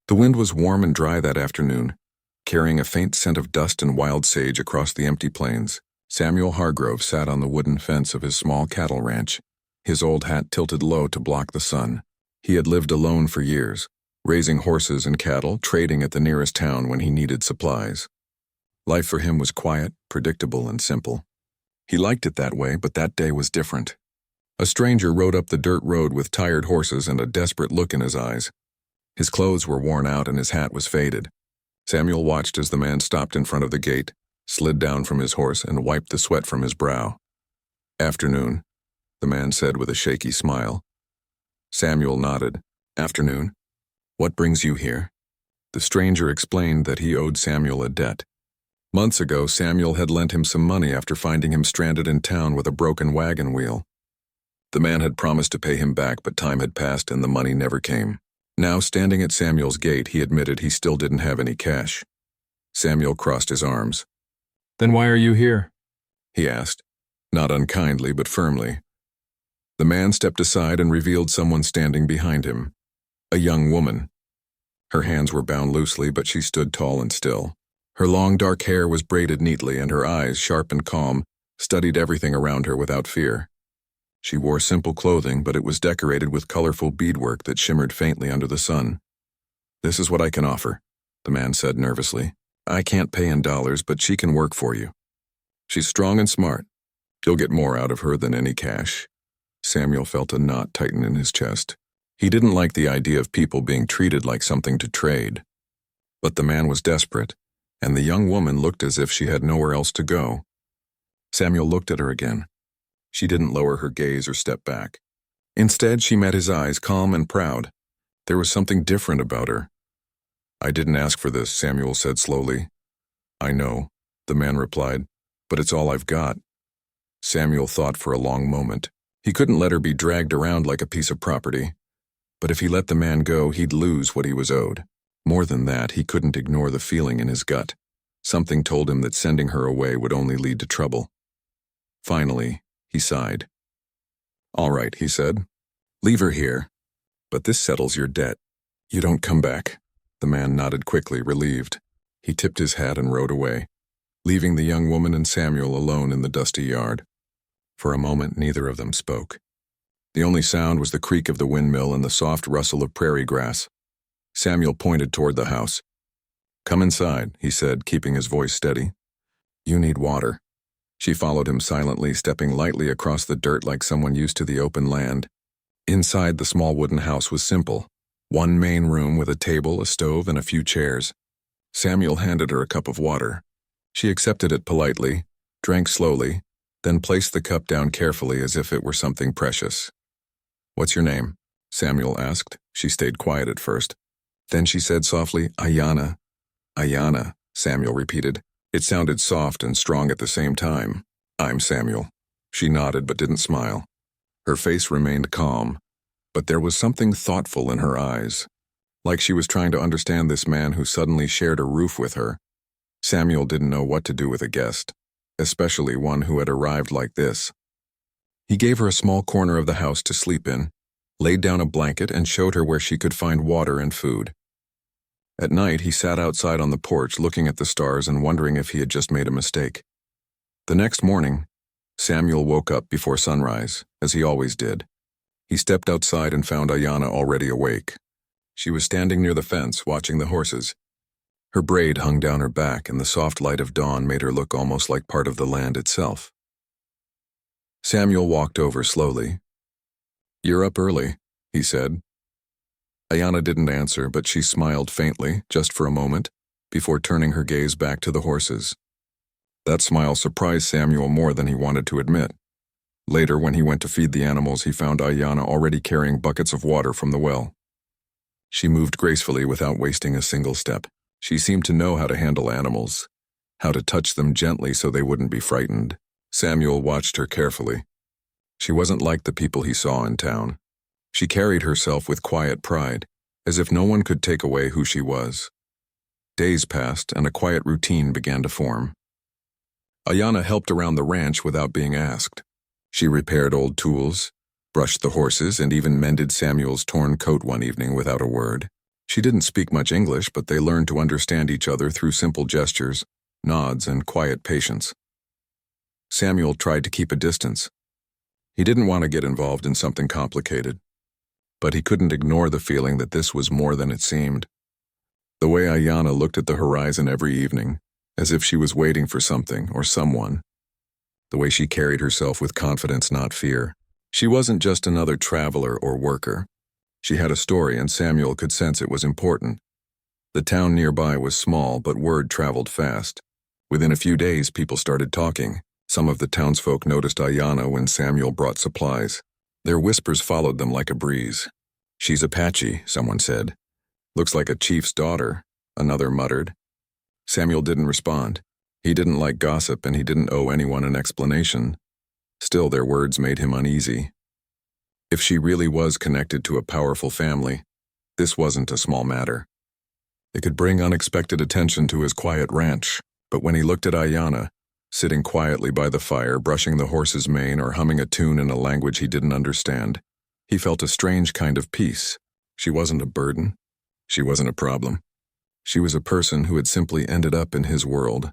The wind was warm and dry that afternoon, carrying a faint scent of dust and wild sage across the empty plains. Samuel Hargrove sat on the wooden fence of his small cattle ranch, his old hat tilted low to block the sun. He had lived alone for years, raising horses and cattle, trading at the nearest town when he needed supplies. Life for him was quiet, predictable, and simple. He liked it that way, but that day was different. A stranger rode up the dirt road with tired horses and a desperate look in his eyes. His clothes were worn out and his hat was faded. Samuel watched as the man stopped in front of the gate, slid down from his horse, and wiped the sweat from his brow. "Afternoon," the man said with a shaky smile. Samuel nodded. "Afternoon. What brings you here?" The stranger explained that he owed Samuel a debt. Months ago, Samuel had lent him some money after finding him stranded in town with a broken wagon wheel. The man had promised to pay him back, but time had passed and the money never came. Now, standing at Samuel's gate, he admitted he still didn't have any cash. Samuel crossed his arms. "Then why are you here?" he asked, not unkindly but firmly. The man stepped aside and revealed someone standing behind him, a young woman. Her hands were bound loosely, but she stood tall and still. Her long dark hair was braided neatly, and her eyes, sharp and calm, studied everything around her without fear. She wore simple clothing, but it was decorated with colorful beadwork that shimmered faintly under the sun. "This is what I can offer," the man said nervously. "I can't pay in dollars, but she can work for you. She's strong and smart. You'll get more out of her than any cash." Samuel felt a knot tighten in his chest. He didn't like the idea of people being treated like something to trade. But the man was desperate, and the young woman looked as if she had nowhere else to go. Samuel looked at her again. She didn't lower her gaze or step back. Instead, she met his eyes, calm and proud. There was something different about her. "I didn't ask for this," Samuel said slowly. "I know," the man replied, "but it's all I've got." Samuel thought for a long moment. He couldn't let her be dragged around like a piece of property. But if he let the man go, he'd lose what he was owed. More than that, he couldn't ignore the feeling in his gut. Something told him that sending her away would only lead to trouble. Finally, he sighed. "All right," he said. "Leave her here. But this settles your debt. You don't come back." The man nodded quickly, relieved. He tipped his hat and rode away, leaving the young woman and Samuel alone in the dusty yard. For a moment, neither of them spoke. The only sound was the creak of the windmill and the soft rustle of prairie grass. Samuel pointed toward the house. "Come inside," he said, keeping his voice steady. "You need water." She followed him silently, stepping lightly across the dirt like someone used to the open land. Inside, the small wooden house was simple. One main room with a table, a stove, and a few chairs. Samuel handed her a cup of water. She accepted it politely, drank slowly, then placed the cup down carefully as if it were something precious. "What's your name?" Samuel asked. She stayed quiet at first. Then she said softly, "Ayanna." "Ayanna," Samuel repeated. It sounded soft and strong at the same time. "I'm Samuel." She nodded but didn't smile. Her face remained calm, but there was something thoughtful in her eyes, like she was trying to understand this man who suddenly shared a roof with her. Samuel didn't know what to do with a guest, especially one who had arrived like this. He gave her a small corner of the house to sleep in, laid down a blanket, and showed her where she could find water and food. At night, he sat outside on the porch looking at the stars and wondering if he had just made a mistake. The next morning, Samuel woke up before sunrise, as he always did. He stepped outside and found Ayanna already awake. She was standing near the fence, watching the horses. Her braid hung down her back, and the soft light of dawn made her look almost like part of the land itself. Samuel walked over slowly. "You're up early," he said. Ayanna didn't answer, but she smiled faintly, just for a moment, before turning her gaze back to the horses. That smile surprised Samuel more than he wanted to admit. Later, when he went to feed the animals, he found Ayanna already carrying buckets of water from the well. She moved gracefully without wasting a single step. She seemed to know how to handle animals, how to touch them gently so they wouldn't be frightened. Samuel watched her carefully. She wasn't like the people he saw in town. She carried herself with quiet pride, as if no one could take away who she was. Days passed, and a quiet routine began to form. Ayanna helped around the ranch without being asked. She repaired old tools, brushed the horses, and even mended Samuel's torn coat one evening without a word. She didn't speak much English, but they learned to understand each other through simple gestures, nods, and quiet patience. Samuel tried to keep a distance. He didn't want to get involved in something complicated, but he couldn't ignore the feeling that this was more than it seemed. The way Ayanna looked at the horizon every evening, as if she was waiting for something or someone. The way she carried herself with confidence, not fear. She wasn't just another traveler or worker. She had a story, and Samuel could sense it was important. The town nearby was small, but word traveled fast. Within a few days, people started talking. Some of the townsfolk noticed Ayanna when Samuel brought supplies. Their whispers followed them like a breeze. "She's Apache," someone said. "Looks like a chief's daughter," another muttered. Samuel didn't respond. He didn't like gossip, and he didn't owe anyone an explanation. Still, their words made him uneasy. If she really was connected to a powerful family, this wasn't a small matter. It could bring unexpected attention to his quiet ranch, but when he looked at Ayanna, sitting quietly by the fire, brushing the horse's mane or humming a tune in a language he didn't understand, he felt a strange kind of peace. She wasn't a burden. She wasn't a problem. She was a person who had simply ended up in his world.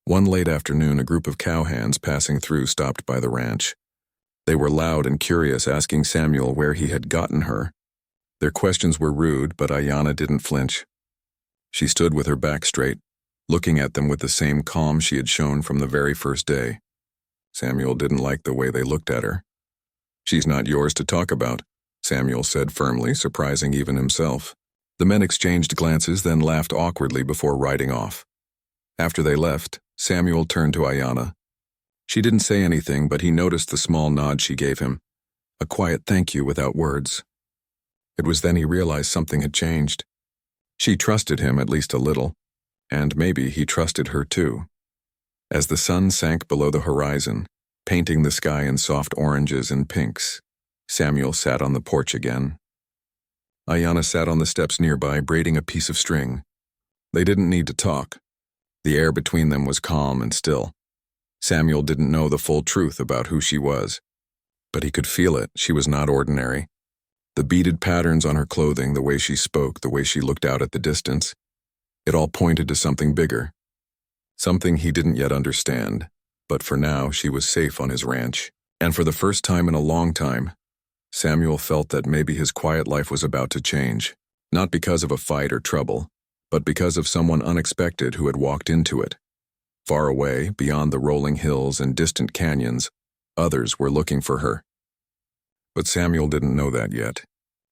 One late afternoon, a group of cowhands passing through stopped by the ranch. They were loud and curious, asking Samuel where he had gotten her. Their questions were rude, but Ayanna didn't flinch. She stood with her back straight, looking at them with the same calm she had shown from the very first day. Samuel didn't like the way they looked at her. "She's not yours to talk about," Samuel said firmly, surprising even himself. The men exchanged glances, then laughed awkwardly before riding off. After they left, Samuel turned to Ayanna. She didn't say anything, but he noticed the small nod she gave him, a quiet thank you without words. It was then he realized something had changed. She trusted him at least a little, and maybe he trusted her too. As the sun sank below the horizon, painting the sky in soft oranges and pinks, Samuel sat on the porch again. Ayanna sat on the steps nearby, braiding a piece of string. They didn't need to talk. The air between them was calm and still. Samuel didn't know the full truth about who she was, but he could feel it. She was not ordinary. The beaded patterns on her clothing, the way she spoke, the way she looked out at the distance, it all pointed to something bigger. Something he didn't yet understand, but for now she was safe on his ranch. And for the first time in a long time, Samuel felt that maybe his quiet life was about to change, not because of a fight or trouble, but because of someone unexpected who had walked into it. Far away, beyond the rolling hills and distant canyons, others were looking for her. But Samuel didn't know that yet.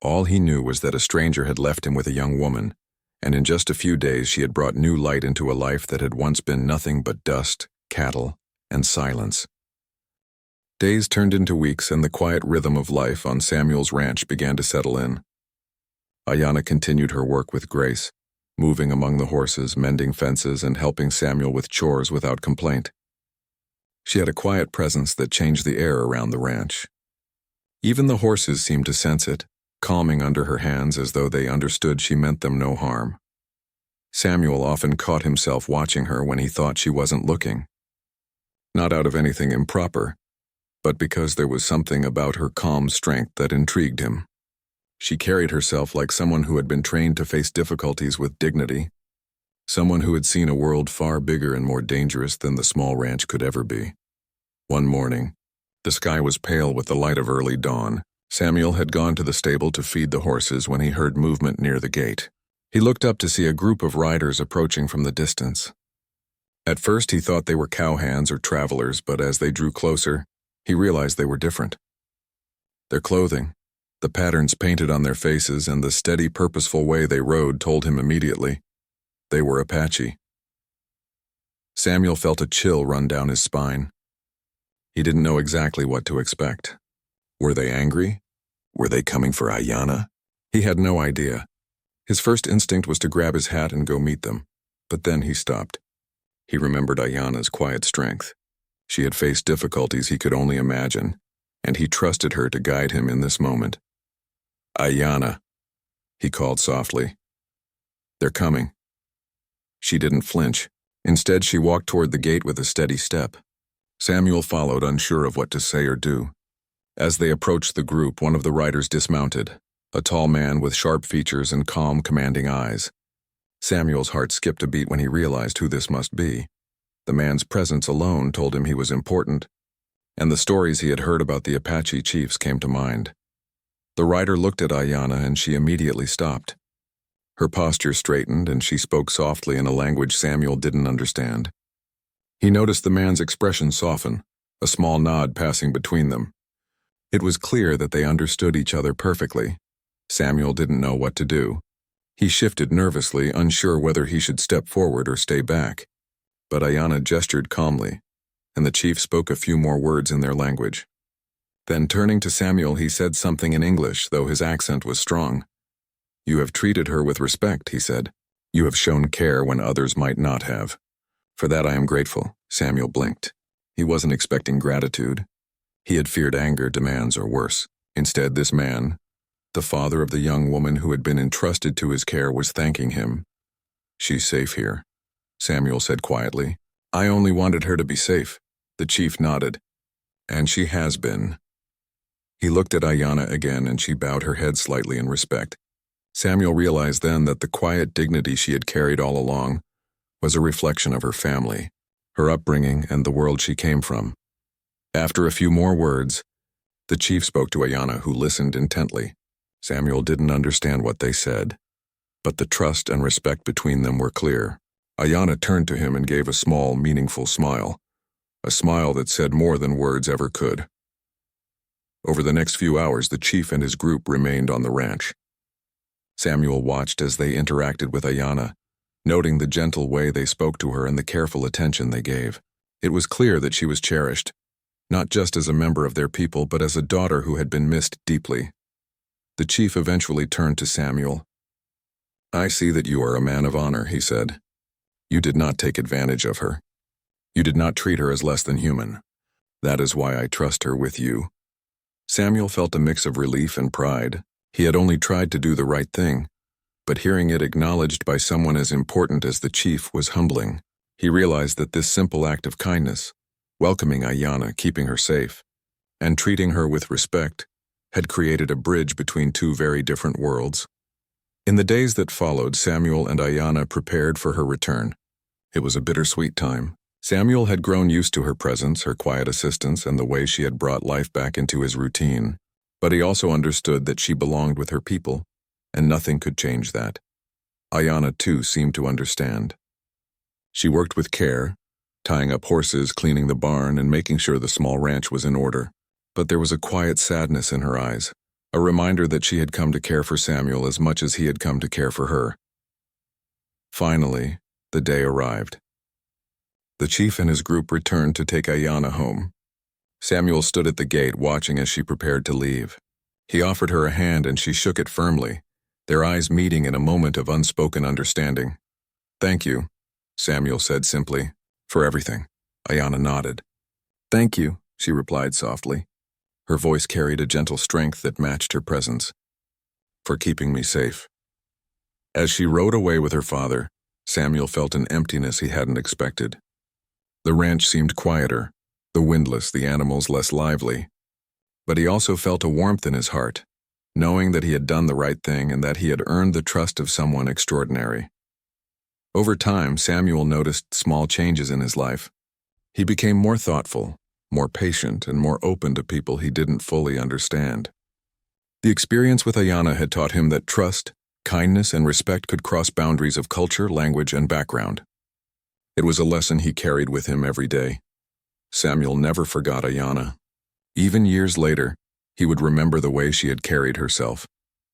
All he knew was that a stranger had left him with a young woman, and in just a few days she had brought new light into a life that had once been nothing but dust, cattle, and silence. Days turned into weeks, and the quiet rhythm of life on Samuel's ranch began to settle in. Ayanna continued her work with grace, moving among the horses, mending fences, and helping Samuel with chores without complaint. She had a quiet presence that changed the air around the ranch. Even the horses seemed to sense it, calming under her hands as though they understood she meant them no harm. Samuel often caught himself watching her when he thought she wasn't looking. Not out of anything improper, but because there was something about her calm strength that intrigued him. She carried herself like someone who had been trained to face difficulties with dignity, someone who had seen a world far bigger and more dangerous than the small ranch could ever be. One morning, the sky was pale with the light of early dawn. Samuel had gone to the stable to feed the horses when he heard movement near the gate. He looked up to see a group of riders approaching from the distance. At first he thought they were cowhands or travelers, but as they drew closer, he realized they were different. Their clothing, the patterns painted on their faces, and the steady, purposeful way they rode told him immediately they were Apache. Samuel felt a chill run down his spine. He didn't know exactly what to expect. Were they angry? Were they coming for Ayanna? He had no idea. His first instinct was to grab his hat and go meet them, but then he stopped. He remembered Ayanna's quiet strength. She had faced difficulties he could only imagine, and he trusted her to guide him in this moment. "Ayanna," he called softly. "They're coming." She didn't flinch. Instead, she walked toward the gate with a steady step. Samuel followed, unsure of what to say or do. As they approached the group, one of the riders dismounted. a tall man with sharp features and calm, commanding eyes. Samuel's heart skipped a beat when he realized who this must be. The man's presence alone told him he was important, and the stories he had heard about the Apache chiefs came to mind. The rider looked at Ayanna and she immediately stopped. Her posture straightened and she spoke softly in a language Samuel didn't understand. He noticed the man's expression soften, a small nod passing between them. It was clear that they understood each other perfectly. Samuel didn't know what to do. He shifted nervously, unsure whether he should step forward or stay back. But Ayanna gestured calmly, and the chief spoke a few more words in their language. Then turning to Samuel, he said something in English, though his accent was strong. "You have treated her with respect," he said. "You have shown care when others might not have. For that I am grateful." Samuel blinked. He wasn't expecting gratitude. He had feared anger, demands, or worse. Instead, this man, the father of the young woman who had been entrusted to his care, was thanking him. "She's safe here," Samuel said quietly. "I only wanted her to be safe." The chief nodded. "And she has been." He looked at Ayanna again and she bowed her head slightly in respect. Samuel realized then that the quiet dignity she had carried all along was a reflection of her family, her upbringing, and the world she came from. After a few more words, the chief spoke to Ayanna, who listened intently. Samuel didn't understand what they said, but the trust and respect between them were clear. Ayanna turned to him and gave a small, meaningful smile, a smile that said more than words ever could. Over the next few hours, the chief and his group remained on the ranch. Samuel watched as they interacted with Ayanna, noting the gentle way they spoke to her and the careful attention they gave. It was clear that she was cherished, not just as a member of their people, but as a daughter who had been missed deeply. The chief eventually turned to Samuel. "I see that you are a man of honor," he said. "You did not take advantage of her. You did not treat her as less than human. That is why I trust her with you." Samuel felt a mix of relief and pride. He had only tried to do the right thing, but hearing it acknowledged by someone as important as the chief was humbling. He realized that this simple act of kindness, welcoming Ayanna, keeping her safe, and treating her with respect, had created a bridge between two very different worlds. In the days that followed, Samuel and Ayanna prepared for her return. It was a bittersweet time. Samuel had grown used to her presence, her quiet assistance, and the way she had brought life back into his routine. But he also understood that she belonged with her people, and nothing could change that. Ayanna, too, seemed to understand. She worked with care, tying up horses, cleaning the barn, and making sure the small ranch was in order. But there was a quiet sadness in her eyes, a reminder that she had come to care for Samuel as much as he had come to care for her. Finally, the day arrived. The chief and his group returned to take Ayanna home. Samuel stood at the gate watching as she prepared to leave. He offered her a hand and she shook it firmly, their eyes meeting in a moment of unspoken understanding. "Thank you," Samuel said simply, "for everything." Ayanna nodded. "Thank you," she replied softly. Her voice carried a gentle strength that matched her presence. "For keeping me safe." As she rode away with her father, Samuel felt an emptiness he hadn't expected. The ranch seemed quieter, the windless, the animals less lively. But he also felt a warmth in his heart, knowing that he had done the right thing and that he had earned the trust of someone extraordinary. Over time, Samuel noticed small changes in his life. He became more thoughtful, more patient, and more open to people he didn't fully understand. The experience with Ayanna had taught him that trust, kindness, and respect could cross boundaries of culture, language, and background. It was a lesson he carried with him every day. Samuel never forgot Ayanna. Even years later, he would remember the way she had carried herself,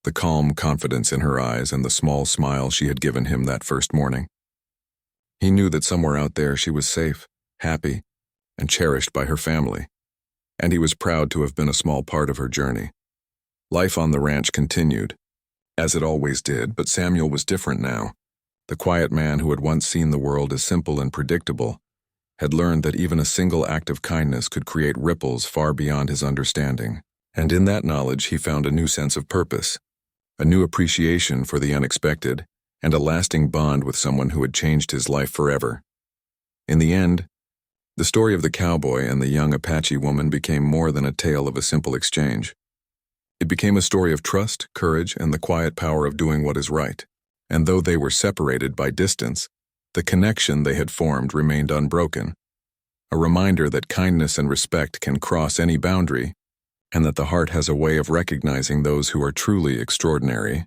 the calm confidence in her eyes, and the small smile she had given him that first morning. He knew that somewhere out there she was safe, happy, and cherished by her family, and he was proud to have been a small part of her journey. Life on the ranch continued, as it always did, but Samuel was different now. The quiet man who had once seen the world as simple and predictable had learned that even a single act of kindness could create ripples far beyond his understanding. And in that knowledge he found a new sense of purpose, a new appreciation for the unexpected, and a lasting bond with someone who had changed his life forever. In the end, the story of the cowboy and the young Apache woman became more than a tale of a simple exchange. It became a story of trust, courage, and the quiet power of doing what is right. And though they were separated by distance, the connection they had formed remained unbroken, a reminder that kindness and respect can cross any boundary, and that the heart has a way of recognizing those who are truly extraordinary.